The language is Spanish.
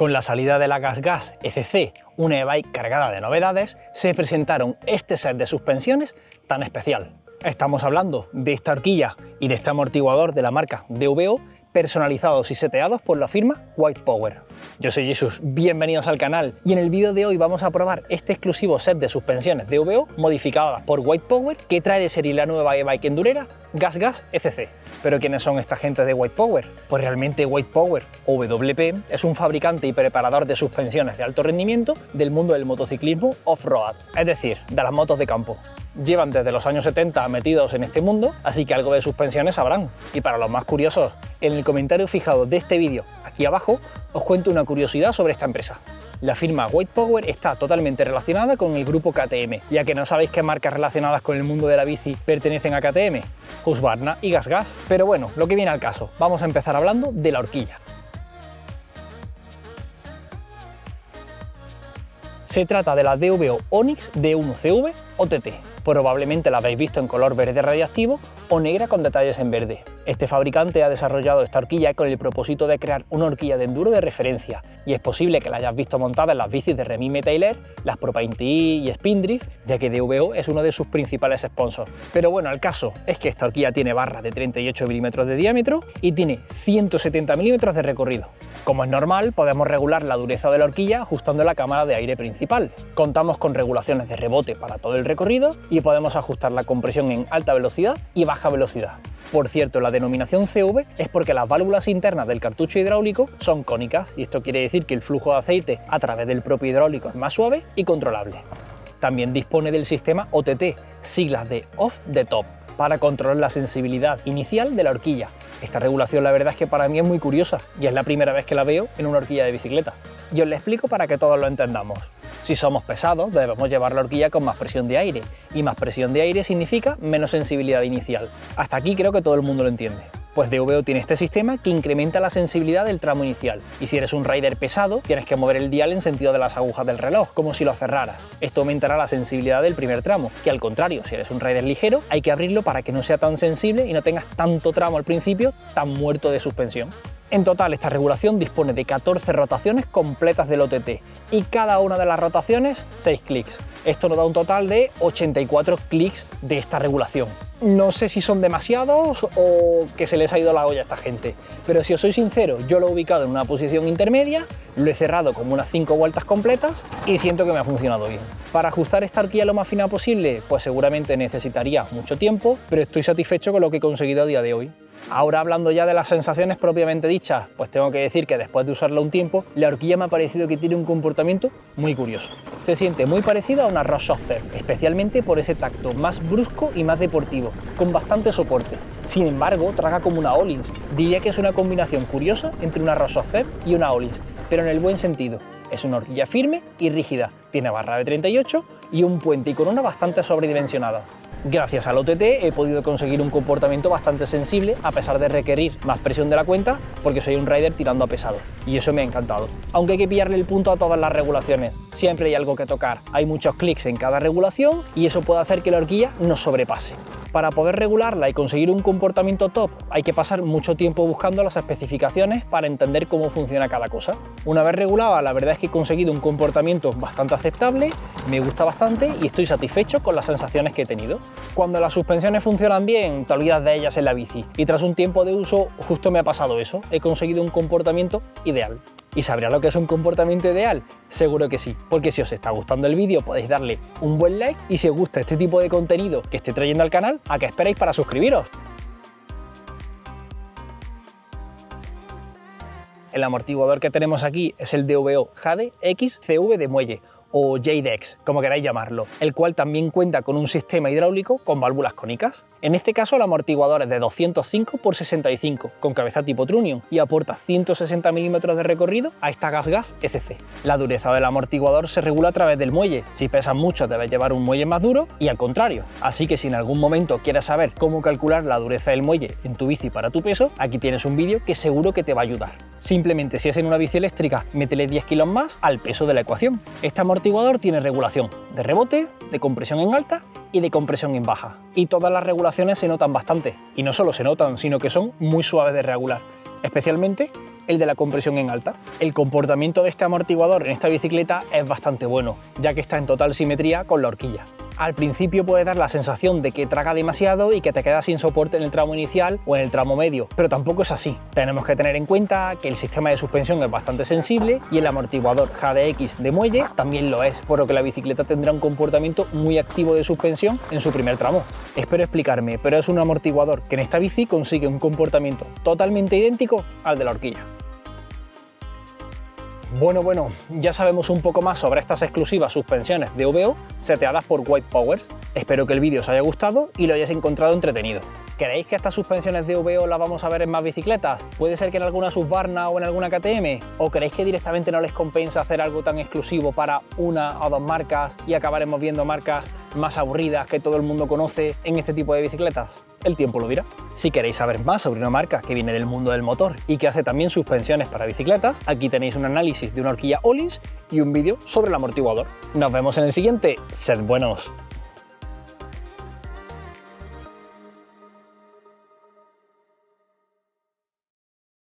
Con la salida de la GasGas ECC, una e-bike cargada de novedades, se presentaron este set de suspensiones tan especial. Estamos hablando de esta horquilla y de este amortiguador de la marca DVO, personalizados y seteados por la firma White Power. Yo soy Jesús, bienvenidos al canal y en el vídeo de hoy vamos a probar este exclusivo set de suspensiones DVO modificadas por White Power que trae de serie la nueva e-bike endurera GasGas ECC. ¿Pero quiénes son esta gente de White Power? Pues realmente White Power, o WP, es un fabricante y preparador de suspensiones de alto rendimiento del mundo del motociclismo off-road, es decir, de las motos de campo. Llevan desde los años 70 metidos en este mundo, así que algo de suspensiones sabrán. Y para los más curiosos, en el comentario fijado de este vídeo, aquí abajo, os cuento una curiosidad sobre esta empresa. La firma White Power está totalmente relacionada con el grupo KTM, ya que no sabéis qué marcas relacionadas con el mundo de la bici pertenecen a KTM, Husqvarna y GasGas. Pero bueno, lo que viene al caso, vamos a empezar hablando de la horquilla. Se trata de la DVO Onyx D1CV OTT. Probablemente la habéis visto en color verde radiactivo o negra con detalles en verde. Este fabricante ha desarrollado esta horquilla con el propósito de crear una horquilla de enduro de referencia, y es posible que la hayas visto montada en las bicis de Remy Metailer, las Propaint TI y Spindrift, ya que DVO es uno de sus principales sponsors. Pero bueno, el caso es que esta horquilla tiene barras de 38 milímetros de diámetro y tiene 170 milímetros de recorrido. Como es normal, podemos regular la dureza de la horquilla ajustando la cámara de aire principal. Contamos con regulaciones de rebote para todo el recorrido y podemos ajustar la compresión en alta velocidad y baja velocidad. Por cierto, la denominación CV es porque las válvulas internas del cartucho hidráulico son cónicas y esto quiere decir que el flujo de aceite a través del propio hidráulico es más suave y controlable. También dispone del sistema OTT, siglas de Off the Top, para controlar la sensibilidad inicial de la horquilla. Esta regulación la verdad es que para mí es muy curiosa y es la primera vez que la veo en una horquilla de bicicleta. Y os la explico para que todos lo entendamos. Si somos pesados, debemos llevar la horquilla con más presión de aire, y más presión de aire significa menos sensibilidad inicial. Hasta aquí creo que todo el mundo lo entiende. Pues DVO tiene este sistema que incrementa la sensibilidad del tramo inicial, y si eres un rider pesado, tienes que mover el dial en sentido de las agujas del reloj, como si lo cerraras. Esto aumentará la sensibilidad del primer tramo, que al contrario, si eres un rider ligero, hay que abrirlo para que no sea tan sensible y no tengas tanto tramo al principio tan muerto de suspensión. En total, esta regulación dispone de 14 rotaciones completas del OTT y cada una de las rotaciones 6 clics. Esto nos da un total de 84 clics de esta regulación. No sé si son demasiados o que se les ha ido la olla a esta gente, pero si os soy sincero, yo lo he ubicado en una posición intermedia, lo he cerrado como unas 5 vueltas completas y siento que me ha funcionado bien. Para ajustar esta horquilla lo más fina posible, pues seguramente necesitaría mucho tiempo, pero estoy satisfecho con lo que he conseguido a día de hoy. Ahora, hablando ya de las sensaciones propiamente dichas, pues tengo que decir que después de usarla un tiempo, la horquilla me ha parecido que tiene un comportamiento muy curioso. Se siente muy parecida a una Ross Software, especialmente por ese tacto más brusco y más deportivo, con bastante soporte. Sin embargo, traga como una Öhlins. Diría que es una combinación curiosa entre una Ross Software y una Öhlins, pero en el buen sentido. Es una horquilla firme y rígida, tiene barra de 38 y un puente y corona bastante sobredimensionada. Gracias al OTT he podido conseguir un comportamiento bastante sensible a pesar de requerir más presión de la cuenta porque soy un rider tirando a pesado y eso me ha encantado. Aunque hay que pillarle el punto a todas las regulaciones, siempre hay algo que tocar, hay muchos clics en cada regulación y eso puede hacer que la horquilla nos sobrepase. Para poder regularla y conseguir un comportamiento top hay que pasar mucho tiempo buscando las especificaciones para entender cómo funciona cada cosa. Una vez regulada, la verdad es que he conseguido un comportamiento bastante aceptable, me gusta bastante y estoy satisfecho con las sensaciones que he tenido. Cuando las suspensiones funcionan bien, te olvidas de ellas en la bici y tras un tiempo de uso justo me ha pasado eso, he conseguido un comportamiento ideal. ¿Y sabrás lo que es un comportamiento ideal? Seguro que sí, porque si os está gustando el vídeo podéis darle un buen like y si os gusta este tipo de contenido que estoy trayendo al canal, ¿a qué esperáis para suscribiros? El amortiguador que tenemos aquí es el DVO Jade XCV de muelle, o JDEX, como queráis llamarlo, el cual también cuenta con un sistema hidráulico con válvulas cónicas. En este caso el amortiguador es de 205 x 65, con cabeza tipo trunnion y aporta 160 milímetros de recorrido a esta GasGas ECC. La dureza del amortiguador se regula a través del muelle. Si pesas mucho debes llevar un muelle más duro y al contrario. Así que si en algún momento quieres saber cómo calcular la dureza del muelle en tu bici para tu peso, aquí tienes un vídeo que seguro que te va a ayudar. Simplemente si es en una bici eléctrica, métele 10 kilos más al peso de la ecuación. Este amortiguador tiene regulación de rebote, de compresión en alta y de compresión en baja. Y todas las regulaciones se notan bastante. Y no solo se notan, sino que son muy suaves de regular. Especialmente el de la compresión en alta. El comportamiento de este amortiguador en esta bicicleta es bastante bueno, ya que está en total simetría con la horquilla. Al principio puede dar la sensación de que traga demasiado y que te quedas sin soporte en el tramo inicial o en el tramo medio, pero tampoco es así. Tenemos que tener en cuenta que el sistema de suspensión es bastante sensible y el amortiguador HDX de muelle también lo es, por lo que la bicicleta tendrá un comportamiento muy activo de suspensión en su primer tramo. Espero explicarme, pero es un amortiguador que en esta bici consigue un comportamiento totalmente idéntico al de la horquilla. Bueno, ya sabemos un poco más sobre estas exclusivas suspensiones de VO seteadas por White Powers. Espero que el vídeo os haya gustado y lo hayáis encontrado entretenido. ¿Creéis que estas suspensiones de VO las vamos a ver en más bicicletas? ¿Puede ser que en alguna Husqvarna o en alguna KTM? ¿O creéis que directamente no les compensa hacer algo tan exclusivo para una o dos marcas y acabaremos viendo marcas más aburridas que todo el mundo conoce en este tipo de bicicletas? El tiempo lo dirá. Si queréis saber más sobre una marca que viene del mundo del motor y que hace también suspensiones para bicicletas, aquí tenéis un análisis de una horquilla Öhlins y un vídeo sobre el amortiguador. Nos vemos en el siguiente. Sed buenos.